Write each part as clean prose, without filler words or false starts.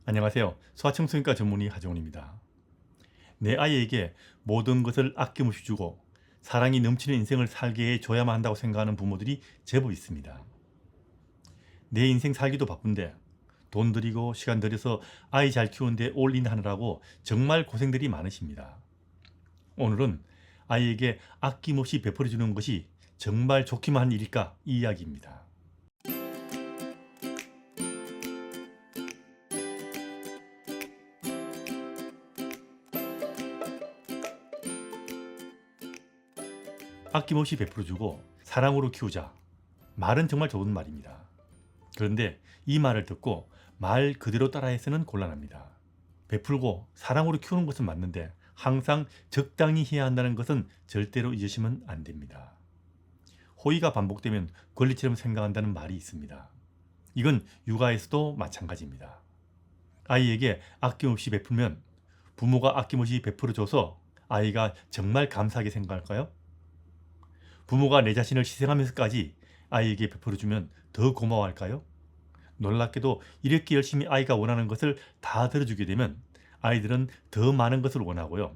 안녕하세요. 소아청소년과 전문의 하정훈입니다. 내 아이에게 모든 것을 아낌없이 주고 사랑이 넘치는 인생을 살게 해줘야만 한다고 생각하는 부모들이 제법 있습니다. 내 인생 살기도 바쁜데 돈 들이고 시간 들여서 아이 잘 키우는데 올인하느라고 정말 고생들이 많으십니다. 오늘은 아이에게 아낌없이 베풀어주는 것이 정말 좋기만 한 일일까 이 이야기입니다. 아낌없이 베풀어주고 사랑으로 키우자. 말은 정말 좋은 말입니다. 그런데 이 말을 듣고 말 그대로 따라해서는 곤란합니다. 베풀고 사랑으로 키우는 것은 맞는데 항상 적당히 해야 한다는 것은 절대로 잊으시면 안 됩니다. 호의가 반복되면 권리처럼 생각한다는 말이 있습니다. 이건 육아에서도 마찬가지입니다. 아이에게 아낌없이 베풀면 부모가 아낌없이 베풀어줘서 아이가 정말 감사하게 생각할까요? 부모가 내 자신을 희생하면서까지 아이에게 베풀어주면 더 고마워할까요? 놀랍게도 이렇게 열심히 아이가 원하는 것을 다 들어주게 되면 아이들은 더 많은 것을 원하고요.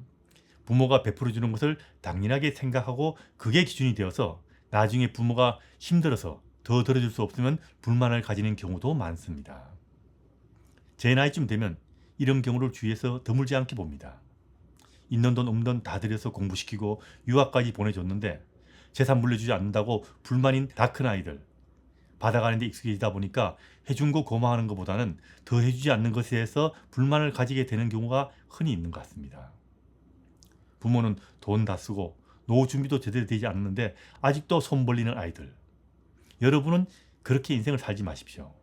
부모가 베풀어주는 것을 당연하게 생각하고 그게 기준이 되어서 나중에 부모가 힘들어서 더 들어줄 수 없으면 불만을 가지는 경우도 많습니다. 제 나이쯤 되면 이런 경우를 주위에서 드물지 않게 봅니다. 있는 돈 없는 돈 다 들여서 공부시키고 유학까지 보내줬는데 재산 물려주지 않는다고 불만인 다 큰 아이들, 받아가는 데 익숙해지다 보니까 해준 거 고마워하는 것보다는 더 해주지 않는 것에 대해서 불만을 가지게 되는 경우가 흔히 있는 것 같습니다. 부모는 돈 다 쓰고 노후 준비도 제대로 되지 않는데 아직도 손 벌리는 아이들. 여러분은 그렇게 인생을 살지 마십시오.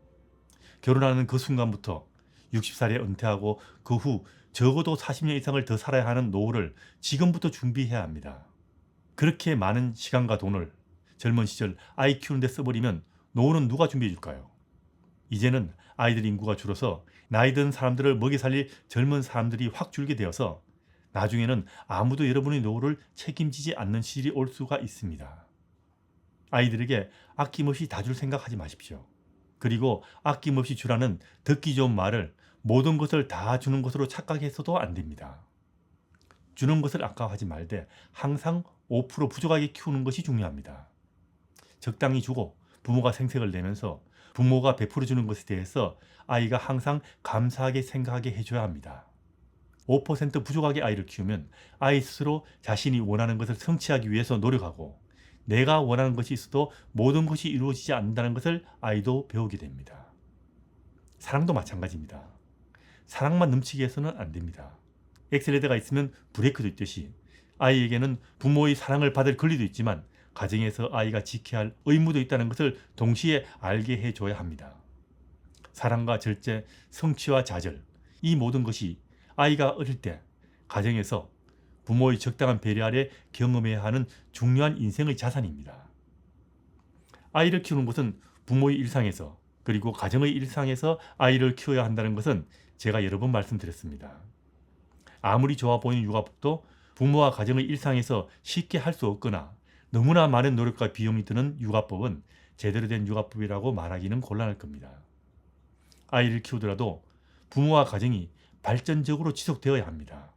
결혼하는 그 순간부터 60살에 은퇴하고 그 후 적어도 40년 이상을 더 살아야 하는 노후를 지금부터 준비해야 합니다. 그렇게 많은 시간과 돈을 젊은 시절 아이 키우는 데 써버리면 노후는 누가 준비해 줄까요? 이제는 아이들 인구가 줄어서 나이 든 사람들을 먹여 살릴 젊은 사람들이 확 줄게 되어서 나중에는 아무도 여러분의 노후를 책임지지 않는 시절이 올 수가 있습니다. 아이들에게 아낌없이 다 줄 생각하지 마십시오. 그리고 아낌없이 주라는 듣기 좋은 말을 모든 것을 다 주는 것으로 착각해서도 안 됩니다. 주는 것을 아까워하지 말되 항상 5% 부족하게 키우는 것이 중요합니다. 적당히 주고 부모가 생색을 내면서 부모가 베풀어 주는 것에 대해서 아이가 항상 감사하게 생각하게 해줘야 합니다. 5% 부족하게 아이를 키우면 아이 스스로 자신이 원하는 것을 성취하기 위해서 노력하고 내가 원하는 것이 있어도 모든 것이 이루어지지 않는다는 것을 아이도 배우게 됩니다. 사랑도 마찬가지입니다. 사랑만 넘치게 해서는 안 됩니다. 엑셀레터가 있으면 브레이크도 있듯이 아이에게는 부모의 사랑을 받을 권리도 있지만 가정에서 아이가 지켜야 할 의무도 있다는 것을 동시에 알게 해줘야 합니다. 사랑과 절제, 성취와 좌절, 이 모든 것이 아이가 어릴 때 가정에서 부모의 적당한 배려 아래 경험해야 하는 중요한 인생의 자산입니다. 아이를 키우는 것은 부모의 일상에서 그리고 가정의 일상에서 아이를 키워야 한다는 것은 제가 여러 번 말씀드렸습니다. 아무리 좋아 보이는 육아법도 부모와 가정의 일상에서 쉽게 할 수 없거나 너무나 많은 노력과 비용이 드는 육아법은 제대로 된 육아법이라고 말하기는 곤란할 겁니다. 아이를 키우더라도 부모와 가정이 발전적으로 지속되어야 합니다.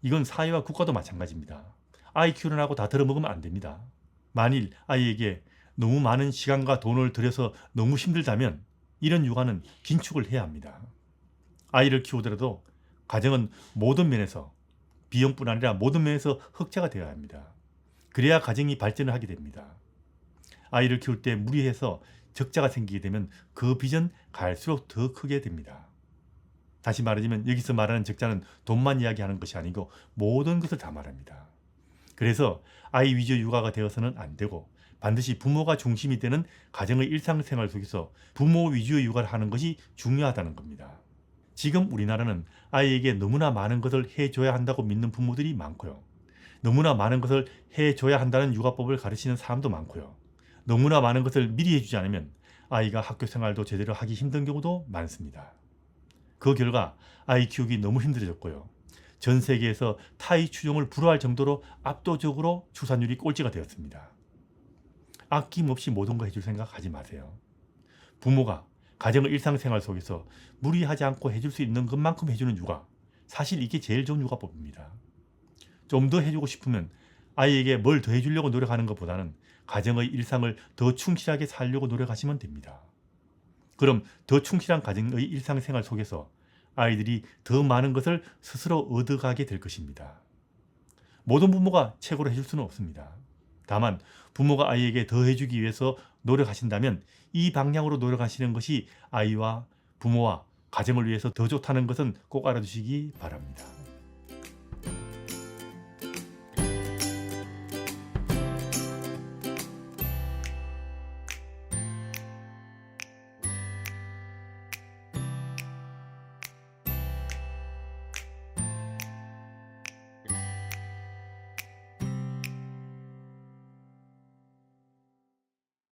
이건 사회와 국가도 마찬가지입니다. 아이 키우느라고 다 들어먹으면 안 됩니다. 만일 아이에게 너무 많은 시간과 돈을 들여서 너무 힘들다면 이런 육아는 긴축을 해야 합니다. 아이를 키우더라도 가정은 모든 면에서 비용뿐 아니라 모든 면에서 흑자가 되어야 합니다. 그래야 가정이 발전을 하게 됩니다. 아이를 키울 때 무리해서 적자가 생기게 되면 그 빚은 갈수록 더 크게 됩니다. 다시 말하자면 여기서 말하는 적자는 돈만 이야기하는 것이 아니고 모든 것을 다 말합니다. 그래서 아이 위주 육아가 되어서는 안 되고 반드시 부모가 중심이 되는 가정의 일상생활 속에서 부모 위주의 육아를 하는 것이 중요하다는 겁니다. 지금 우리나라는 아이에게 너무나 많은 것을 해줘야 한다고 믿는 부모들이 많고요. 너무나 많은 것을 해줘야 한다는 육아법을 가르치는 사람도 많고요. 너무나 많은 것을 미리 해주지 않으면 아이가 학교 생활도 제대로 하기 힘든 경우도 많습니다. 그 결과 아이 키우기 너무 힘들어졌고요. 전 세계에서 타이 추종을 불허할 정도로 압도적으로 출산율이 꼴찌가 되었습니다. 아낌없이 모든 거 해줄 생각 하지 마세요. 부모가 가정의 일상생활 속에서 무리하지 않고 해줄 수 있는 것만큼 해주는 육아. 사실 이게 제일 좋은 육아법입니다. 좀 더 해주고 싶으면 아이에게 뭘 더 해주려고 노력하는 것보다는 가정의 일상을 더 충실하게 살려고 노력하시면 됩니다. 그럼 더 충실한 가정의 일상생활 속에서 아이들이 더 많은 것을 스스로 얻어가게 될 것입니다. 모든 부모가 최고로 해줄 수는 없습니다. 다만 부모가 아이에게 더 해주기 위해서 노력하신다면 이 방향으로 노력하시는 것이 아이와 부모와 가정을 위해서 더 좋다는 것은 꼭 알아두시기 바랍니다.